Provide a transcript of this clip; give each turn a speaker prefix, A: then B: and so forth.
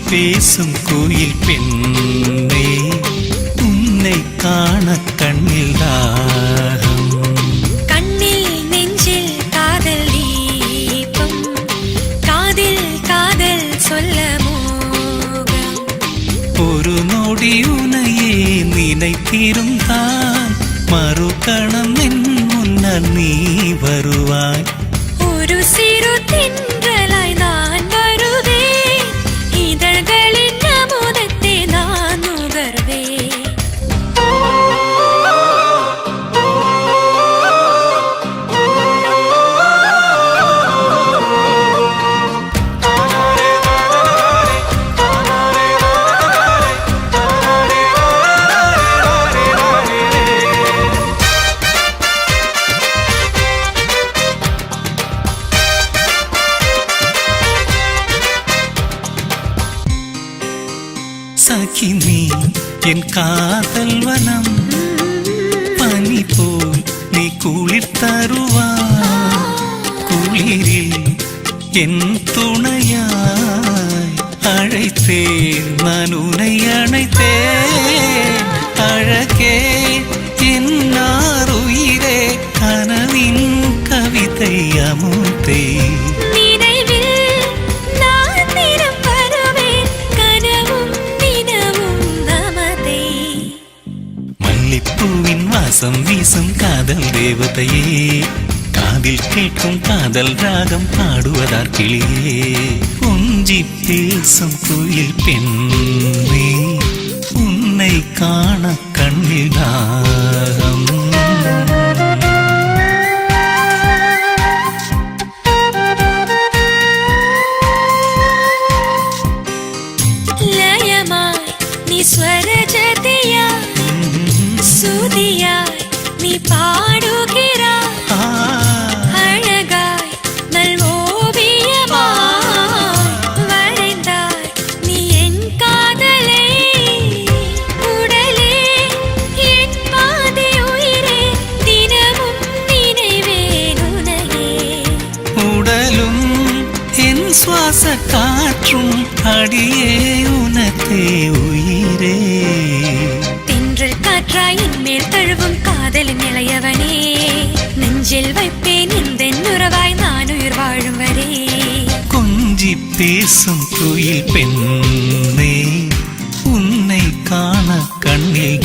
A: பேசும் கோயில் பெண்ணே, உன்னை காண கண்ணில் தாகம்.
B: கண்ணில் நெஞ்சில் காதல் தீபம், காதில் காதல் சொல்ல மோகம்.
A: ஒரு நொடி உனையே நினைத்திருந்தான், மறுகணம் என் முன்னர் நீ வருவாய்.
B: ஒரு சிறு தென்றலாய் நான் வருவேன், இதழ்களின் அமுதத்தை நான் நுகர்வேன்.
A: சகி நீ என் காதல் வனம், பனி போல் நீ குளிர் தருவாய். குளிரில் என் துணையாய் அழைத்தேன், நான் உன்னை அணைத்தேன். அழகே என் உயிரே, கனவின் கவிதை அமுதே. பூவின் வாசம் வீசும் காதல் தேவதையே, காதில் கேட்கும் காதல் ராகம் பாடுவதார் கிளியே. கொஞ்சி பேசும் குயில் பெண்ணே, உன்னை காண கண்ணில் தாகம்.
B: லயமாய் நீ ஸ்வரஜதியாய், சுதியாய் நீ பாடுகிறாய். அழகாய் நல் ஓவியமாய் வரைந்தாய் நீ என் காதலை. உடலே என் பாதி உயிரே, தினமும் நினைவேன் உனையே.
A: உடலும் என் சுவாச காற்றும், அடியே உனக்கே உயிரே.
B: காற்றாயின் மேல் தழுவும் காதலின் நிலையவனே, நெஞ்சில் வைப்பேன் இந்த உறவாய் நான் உயிர் வாழும் வரே.
A: கொஞ்சி பேசும் குயில் பெண்ணே, உன்னை காண கண்ணில்